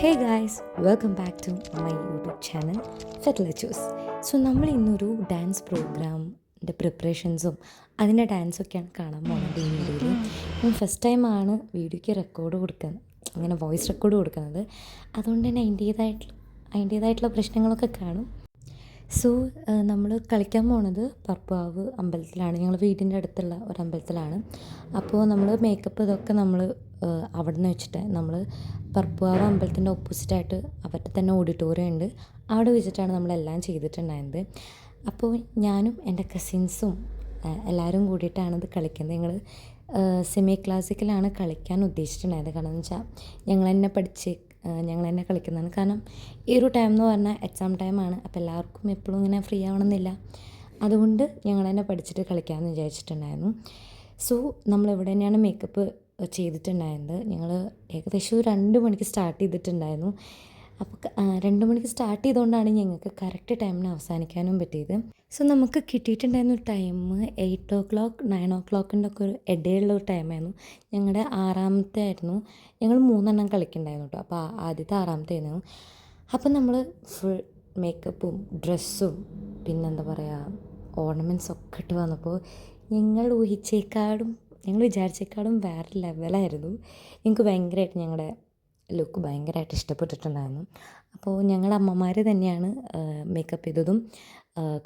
Hey guys, welcome back to my YouTube channel ഫെർട്ടിലിറ്റൂസ്. So നമ്മൾ ഇന്നൊരു ഡാൻസ് പ്രോഗ്രാമിൻ്റെ പ്രിപ്പറേഷൻസും അതിൻ്റെ ഡാൻസൊക്കെയാണ് കാണാൻ പോകുന്നത് ഈ വീഡിയോയിൽ. ഞാൻ ഫസ്റ്റ് ടൈമാണ് വീഡിയോയ്ക്ക് റെക്കോർഡ് കൊടുക്കുന്നത്, അങ്ങനെ വോയിസ് റെക്കോർഡ് കൊടുക്കുന്നത്. അതുകൊണ്ട് തന്നെ അതിൻ്റേതായിട്ടുള്ള പ്രശ്നങ്ങളൊക്കെ കാണും. സോ നമ്മൾ കളിക്കാൻ പോണത് പറപ്പാവ് അമ്പലത്തിലാണ്, ഞങ്ങൾ വീടിൻ്റെ അടുത്തുള്ള ഒരു അമ്പലത്തിലാണ്. അപ്പോൾ നമ്മൾ മേക്കപ്പ് ഇതൊക്കെ നമ്മൾ അവിടെ നിന്ന് വെച്ചിട്ട് നമ്മൾ പറപ്പാവ് അമ്പലത്തിൻ്റെ ഓപ്പോസിറ്റായിട്ട് അവരുടെ തന്നെ ഓഡിറ്റോറിയം ഉണ്ട്, അവിടെ വെച്ചിട്ടാണ് നമ്മളെല്ലാം ചെയ്തിട്ടുണ്ടായിരുന്നത്. അപ്പോൾ ഞാനും എൻ്റെ കസിൻസും എല്ലാവരും കൂടിയിട്ടാണ് ഇത് കളിക്കുന്നത്. ഞങ്ങൾ സെമി ക്ലാസിക്കലാണ് കളിക്കാൻ ഉദ്ദേശിച്ചിട്ടുണ്ടായത്. കാരണം എന്ന് വെച്ചാൽ ഞങ്ങൾ തന്നെ കളിക്കുന്നതാണ്. കാരണം ഈ ഒരു ടൈം എന്ന് പറഞ്ഞാൽ എക്സാം ടൈമാണ്, അപ്പോൾ എല്ലാവർക്കും എപ്പോഴും ഇങ്ങനെ ഫ്രീ ആവണമെന്നില്ല. അതുകൊണ്ട് ഞങ്ങൾ തന്നെ പഠിച്ചിട്ട് കളിക്കാമെന്ന് വിചാരിച്ചിട്ടുണ്ടായിരുന്നു. സോ നമ്മളിവിടെ തന്നെയാണ് മേക്കപ്പ് ചെയ്തിട്ടുണ്ടായിരുന്നത്. ഞങ്ങൾ ഏകദേശം 2 മണിക്ക് സ്റ്റാർട്ട് ചെയ്തിട്ടുണ്ടായിരുന്നു. അപ്പോൾ 2 മണിക്ക് സ്റ്റാർട്ട് ചെയ്തുകൊണ്ടാണ് ഞങ്ങൾക്ക് കറക്റ്റ് ടൈമിന് അവസാനിക്കാനും പറ്റിയത്. സോ നമുക്ക് കിട്ടിയിട്ടുണ്ടായിരുന്ന ഒരു ടൈം 8:00 9:00 ഒക്കെ ഒരു ഇടയിലുള്ള ഒരു ടൈമായിരുന്നു. ഞങ്ങളുടെ 6ാമത്തെ ആയിരുന്നു. ഞങ്ങൾ 3 കളിക്കുന്നുണ്ടായിരുന്നു കേട്ടോ. അപ്പോൾ ആദ്യത്തെ 6ാമത്തെ ആയിരുന്നു. അപ്പം നമ്മൾ ഫുൾ മേക്കപ്പും ഡ്രസ്സും പിന്നെന്താ പറയുക ഓർണമെൻറ്റ്സ് ഒക്കെ ഇട്ട് വന്നപ്പോൾ ഞങ്ങൾ വിചാരിച്ചേക്കാളും വേറെ ലെവലായിരുന്നു. ഞങ്ങൾക്ക് ഭയങ്കരമായിട്ട് ഞങ്ങളുടെ ലുക്ക് ഭയങ്കരമായിട്ട് ഇഷ്ടപ്പെട്ടിട്ടുണ്ടായിരുന്നു. അപ്പോൾ ഞങ്ങളുടെ അമ്മമാർ തന്നെയാണ് മേക്കപ്പ് ചെയ്തതും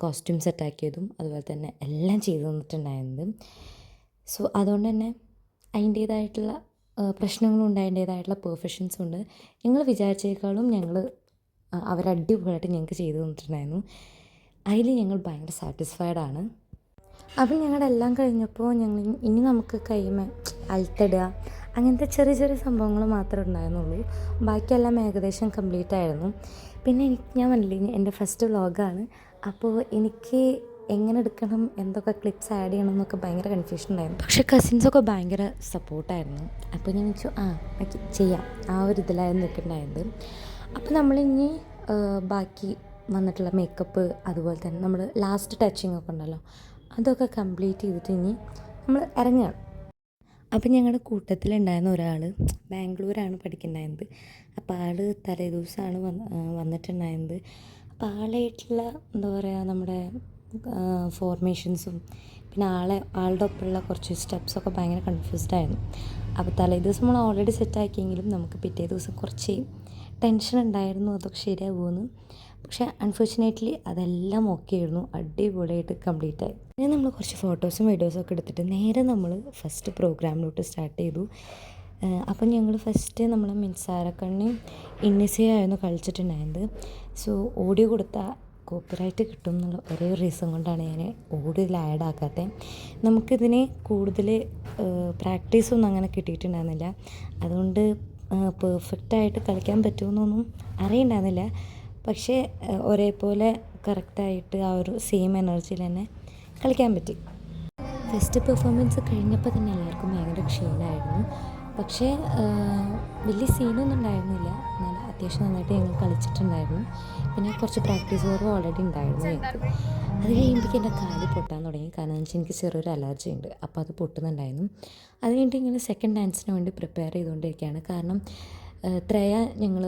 കോസ്റ്റ്യൂം സെറ്റാക്കിയതും അതുപോലെ തന്നെ എല്ലാം ചെയ്തു തന്നിട്ടുണ്ടായിരുന്നത്. സോ അതുകൊണ്ട് തന്നെ അതിൻ്റേതായിട്ടുള്ള പ്രശ്നങ്ങളും ഉണ്ട്, അതിൻ്റേതായിട്ടുള്ള പെർഫെക്ഷൻസും ഉണ്ട്. ഞങ്ങൾ വിചാരിച്ചേക്കാളും അവരടിപൊളിയായിട്ട് ഞങ്ങൾക്ക് ചെയ്തു തന്നിട്ടുണ്ടായിരുന്നു. അതിൽ ഞങ്ങൾ ഭയങ്കര സാറ്റിസ്ഫൈഡ് ആണ്. അപ്പം ഞങ്ങളുടെ എല്ലാം കഴിഞ്ഞപ്പോൾ ഇനി നമുക്ക് കൈമേ അൽത്തിടുക അങ്ങനത്തെ ചെറിയ ചെറിയ സംഭവങ്ങൾ മാത്രമേ ഉണ്ടായിരുന്നുള്ളൂ. ബാക്കിയെല്ലാം ഏകദേശം കംപ്ലീറ്റ് ആയിരുന്നു. പിന്നെ ഞാൻ പറഞ്ഞില്ലേ, എൻ്റെ ഫസ്റ്റ് വ്ളോഗാണ്. അപ്പോൾ എനിക്ക് എങ്ങനെ എടുക്കണം, എന്തൊക്കെ ക്ലിപ്സ് ആഡ് ചെയ്യണം എന്നൊക്കെ ഭയങ്കര കൺഫ്യൂഷൻ ഉണ്ടായിരുന്നു. പക്ഷേ കസിൻസൊക്കെ ഭയങ്കര സപ്പോർട്ടായിരുന്നു. അപ്പോൾ ഞാൻ വെച്ചു ഓക്കെ ചെയ്യാം, ആ ഒരു ഇതിലായിരുന്നു നിൽക്കുന്നുണ്ടായത്. അപ്പോൾ നമ്മളിനി ബാക്കി വന്നിട്ടുള്ള മേക്കപ്പ് അതുപോലെ തന്നെ നമ്മൾ ലാസ്റ്റ് ടച്ചിങ് ഒക്കെ ഉണ്ടല്ലോ, അതൊക്കെ കംപ്ലീറ്റ് ചെയ്തിട്ട് ഇനി നമ്മൾ ഇറങ്ങുകയാണ്. അപ്പം ഞങ്ങളുടെ കൂട്ടത്തിലുണ്ടായിരുന്ന ഒരാൾ ബാംഗ്ലൂരാണ് പഠിക്കുന്നുണ്ടായിരുന്നത്. അപ്പോൾ ആൾ തലേദിവസമാണ് വന്നിട്ടുണ്ടായിരുന്നത്. അപ്പോൾ ആളായിട്ടുള്ള എന്താ പറയുക നമ്മുടെ ഫോർമേഷൻസും പിന്നെ ആളുടെ ഒപ്പമുള്ള കുറച്ച് സ്റ്റെപ്സൊക്കെ ഭയങ്കര കൺഫ്യൂസ്ഡ് ആയിരുന്നു. അപ്പോൾ തലേദിവസം നമ്മൾ ഓൾറെഡി സെറ്റാക്കിയെങ്കിലും നമുക്ക് പിറ്റേ ദിവസം കുറച്ച് ടെൻഷൻ ഉണ്ടായിരുന്നു അതൊക്കെ ശരിയാകുമെന്ന്. പക്ഷേ അൺഫോർച്ചുനേറ്റ്ലി അതെല്ലാം ഓക്കെ ആയിരുന്നു, അടിപൊളിയായിട്ട് കംപ്ലീറ്റ് ആയി. പിന്നെ നമ്മൾ കുറച്ച് ഫോട്ടോസും വീഡിയോസും ഒക്കെ എടുത്തിട്ട് നേരെ നമ്മൾ ഫസ്റ്റ് പ്രോഗ്രാമിലോട്ട് സ്റ്റാർട്ട് ചെയ്തു. അപ്പം ഞങ്ങൾ ഫസ്റ്റ് നമ്മൾ മിൻസാരക്കണ്ണിയും ഇന്നിസയായിരുന്നു കളിച്ചിട്ടുണ്ടായിരുന്നത്. സോ ഓഡിയോ കൊടുത്താൽ കോപ്പിറൈറ്റ് കിട്ടും എന്നുള്ള ഒരേ റീസൺ കൊണ്ടാണ് ഞാൻ ഓഡിയോയിൽ ആഡ് ആക്കാത്തത്. നമുക്കിതിന് കൂടുതൽ പ്രാക്ടീസൊന്നും അങ്ങനെ കിട്ടിയിട്ടുണ്ടായിരുന്നില്ല. അതുകൊണ്ട് പെർഫെക്റ്റായിട്ട് കളിക്കാൻ പറ്റുമെന്നൊന്നും അറിയണ്ടായിരുന്നില്ല. പക്ഷേ ഒരേപോലെ കറക്റ്റായിട്ട് ആ ഒരു സെയിം എനർജിയിൽ തന്നെ കളിക്കാൻ പറ്റി. ഫസ്റ്റ് പെർഫോമൻസ് കഴിഞ്ഞപ്പോൾ തന്നെ എല്ലാവർക്കും ഭയങ്കര ക്ഷീണമായിരുന്നു. പക്ഷേ വലിയ സീനൊന്നും ഉണ്ടായിരുന്നില്ല, എന്നാൽ അത്യാവശ്യം നന്നായിട്ട് ഞങ്ങൾ കളിച്ചിട്ടുണ്ടായിരുന്നു. പിന്നെ കുറച്ച് പ്രാക്ടീസ് വർക്ക് ഓൾറെഡി ഉണ്ടായിരുന്നു ഞങ്ങൾക്ക്. അത് കഴിയുമ്പോഴേക്കും എൻ്റെ കാല് പൊട്ടാൻ തുടങ്ങി. കാരണം എന്ന് വെച്ചാൽ എനിക്ക് ചെറിയൊരു അലർജി ഉണ്ട്, അപ്പോൾ അത് പൊട്ടുന്നുണ്ടായിരുന്നു. അത് കഴിഞ്ഞിട്ട് ഇങ്ങനെ സെക്കൻഡ് ഡാൻസിന് വേണ്ടി പ്രിപ്പയർ ചെയ്തുകൊണ്ടിരിക്കുകയാണ്. കാരണം ത്രയ ഞങ്ങൾ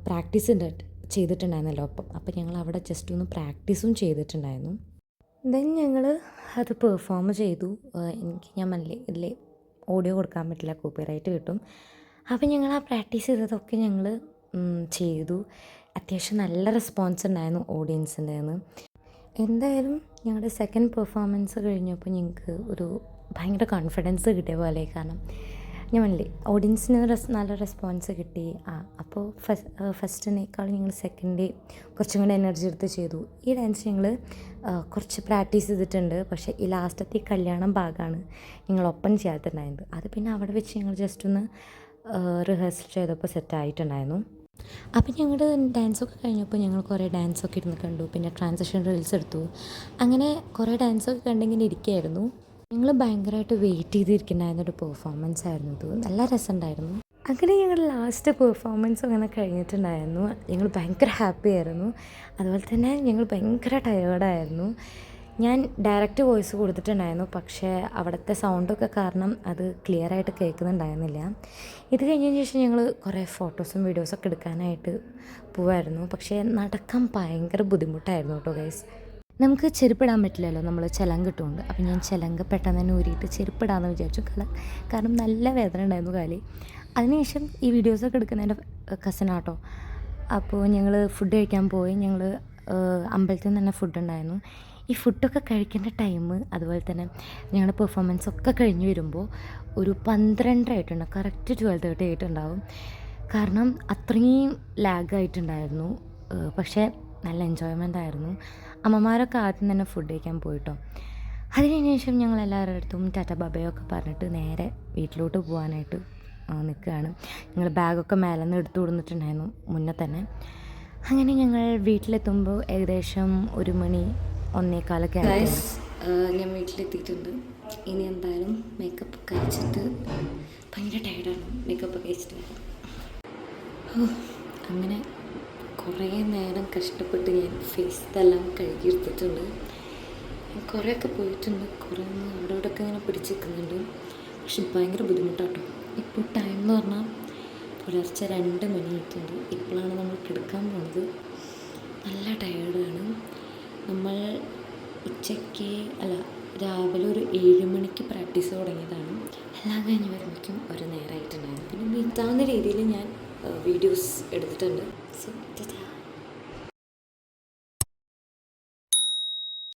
പ്രാക്ടീസ് ചെയ്തിട്ടുണ്ടായിരുന്നല്ലോ അപ്പം ഞങ്ങൾ അവിടെ ജസ്റ്റ് ഒന്ന് പ്രാക്ടീസും ചെയ്തിട്ടുണ്ടായിരുന്നു. ദെൻ ഞങ്ങൾ അത് പെർഫോം ചെയ്തു. ഞാൻ മനസ്സിലെ ഇതിൽ ഓഡിയോ കൊടുക്കാൻ പറ്റില്ല, കോപ്പിറൈറ്റ് കിട്ടും. അപ്പം ഞങ്ങൾ ആ പ്രാക്ടീസ് ചെയ്തതൊക്കെ ഞങ്ങൾ ചെയ്തു. അത്യാവശ്യം നല്ല റെസ്പോൺസ് ഉണ്ടായിരുന്നു ഓഡിയൻസിൻ്റെ നിന്ന്. എന്തായാലും ഞങ്ങളുടെ സെക്കൻഡ് പെർഫോമൻസ് കഴിഞ്ഞപ്പോൾ ഞങ്ങൾക്ക് ഒരു ഭയങ്കര കോൺഫിഡൻസ് കിട്ടിയ പോലെ. കാരണം ഞാൻ പറഞ്ഞില്ലേ, ഓഡിയൻസിന് നല്ല റെസ്പോൺസ് കിട്ടി. അപ്പോൾ ഫസ്റ്റിനേക്കാളും ഞങ്ങൾ സെക്കൻഡ് കുറച്ചും കൂടി എനർജി എടുത്ത് ചെയ്തു. ഈ ഡാൻസ് ഞങ്ങൾ കുറച്ച് പ്രാക്ടീസ് ചെയ്തിട്ടുണ്ട്. പക്ഷേ ഈ ലാസ്റ്റത്തെ കല്യാണം ഭാഗമാണ് ഞങ്ങൾ ഒപ്പം ചെയ്യാത്തുണ്ടായിരുന്നത്. അത് പിന്നെ അവിടെ വെച്ച് ഞങ്ങൾ ജസ്റ്റ് ഒന്ന് റിഹേഴ്സൽ ചെയ്തപ്പോൾ സെറ്റായിട്ടുണ്ടായിരുന്നു. അപ്പം ഞങ്ങളുടെ ഡാൻസൊക്കെ കഴിഞ്ഞപ്പോൾ ഞങ്ങൾ കുറേ ഡാൻസൊക്കെ ഇരുന്ന് കണ്ടു. പിന്നെ ട്രാൻസിഷൻ റീൽസ് എടുത്തു. അങ്ങനെ കുറേ ഡാൻസൊക്കെ കണ്ടിങ്ങനെ ഇരിക്കുകയായിരുന്നു. ഞങ്ങൾ ഭയങ്കരമായിട്ട് വെയിറ്റ് ചെയ്തിരിക്കുന്നുണ്ടായിരുന്ന ഒരു പെർഫോമൻസ് ആയിരുന്നു ഇത്. നല്ല രസമുണ്ടായിരുന്നു. അങ്ങനെ ഞങ്ങളുടെ ലാസ്റ്റ് പെർഫോമൻസ് അങ്ങനെ കഴിഞ്ഞിട്ടുണ്ടായിരുന്നു. ഞങ്ങൾ ഭയങ്കര ഹാപ്പി ആയിരുന്നു. അതുപോലെ തന്നെ ഞങ്ങൾ ഭയങ്കര ടയേർഡായിരുന്നു. ഞാൻ ഡയറക്റ്റ് വോയിസ് കൊടുത്തിട്ടുണ്ടായിരുന്നു, പക്ഷേ അവിടുത്തെ സൗണ്ടൊക്കെ കാരണം അത് ക്ലിയറായിട്ട് കേൾക്കുന്നുണ്ടായിരുന്നില്ല. ഇത് കഴിഞ്ഞതിന് ശേഷം ഞങ്ങൾ കുറേ ഫോട്ടോസും വീഡിയോസൊക്കെ എടുക്കാനായിട്ട് പോവായിരുന്നു. പക്ഷേ നടക്കാൻ ഭയങ്കര ബുദ്ധിമുട്ടായിരുന്നു കേട്ടോ ഗൈസ്. നമുക്ക് ചെരുപ്പിടാൻ പറ്റില്ലല്ലോ, നമ്മൾ ചിലങ്ക ഇട്ടുകൊണ്ട്. അപ്പം ഞാൻ ചിലങ്ക പെട്ടെന്ന് തന്നെ ഊരിയിട്ട് ചെരുപ്പിടാമെന്ന് വിചാരിച്ചു. കാരണം നല്ല വേദന ഉണ്ടായിരുന്നു കാല്. അതിനുശേഷം ഈ വീഡിയോസൊക്കെ എടുക്കുന്നതിൻ്റെ കസിനാട്ടോ. അപ്പോൾ ഞങ്ങൾ ഫുഡ് കഴിക്കാൻ പോയി. ഞങ്ങൾ അമ്പലത്തിൽ നിന്ന് തന്നെ ഫുഡ് ഉണ്ടായിരുന്നു. ഈ ഫുഡൊക്കെ കഴിക്കേണ്ട ടൈം, അതുപോലെ തന്നെ ഞങ്ങളുടെ പെർഫോമൻസൊക്കെ കഴിഞ്ഞ് വരുമ്പോൾ ഒരു 12:30 ആയിട്ടുണ്ട്. കറക്റ്റ് 12:30 ആയിട്ടുണ്ടാവും. കാരണം അത്രയും ലാഗായിട്ടുണ്ടായിരുന്നു. പക്ഷേ നല്ല എൻജോയ്മെൻ്റ് ആയിരുന്നു. അമ്മമാരൊക്കെ ആദ്യം തന്നെ ഫുഡ് കഴിക്കാൻ പോയിട്ടോ. അതിനുശേഷം ഞങ്ങൾ എല്ലാവരുടെ അടുത്തും ടാറ്റ ബബയൊക്കെ പറഞ്ഞിട്ട് നേരെ വീട്ടിലോട്ട് പോകാനായിട്ട് നിൽക്കുകയാണ്. ഞങ്ങൾ ബാഗൊക്കെ മേലെ നിന്ന് എടുത്തു കൊടുത്തിട്ടുണ്ടായിരുന്നു മുന്നേ തന്നെ. അങ്ങനെ ഞങ്ങൾ വീട്ടിലെത്തുമ്പോൾ ഏകദേശം 1 മണി 1:15 ആയി. ഞാൻ വീട്ടിലെത്തിയിട്ടുണ്ട്. ഇനി എന്തായാലും മേക്കപ്പ് ഒക്കെ അയച്ചിട്ട് ഭയങ്കര ടയർഡാണ്. മേക്കപ്പ് ഒക്കെ അയച്ചിട്ട് അങ്ങനെ കുറേ നേരം കഷ്ടപ്പെട്ട് ഞാൻ ഫേസിതെല്ലാം കഴുകിയെടുത്തിട്ടുണ്ട്. കുറേയൊക്കെ പോയിട്ടുണ്ട്, കുറേ അവിടെ ഇവിടെയൊക്കെ ഇങ്ങനെ പിടിച്ച് നിൽക്കുന്നുണ്ട്. പക്ഷെ ഭയങ്കര ബുദ്ധിമുട്ടാട്ടോ. ഇപ്പോൾ ടൈം എന്ന് പറഞ്ഞാൽ പുലർച്ചെ 2 മണി ആയിട്ടുണ്ട്. ഇപ്പോഴാണ് നമ്മൾ കിടക്കാൻ പോണത്. നല്ല ടയേർഡാണ്. നമ്മൾ രാവിലെ ഒരു 7 മണിക്ക് പ്രാക്ടീസ് തുടങ്ങിയതാണ്. എല്ലാം കഴിഞ്ഞ് വരുമ്പോഴേക്കും ഒരു നേരമായിട്ടുണ്ടായിരുന്നു. പിന്നെ മിത്താവുന്ന രീതിയിൽ ഞാൻ വീഡിയോസ് എടുത്തിട്ടുണ്ട്. സോ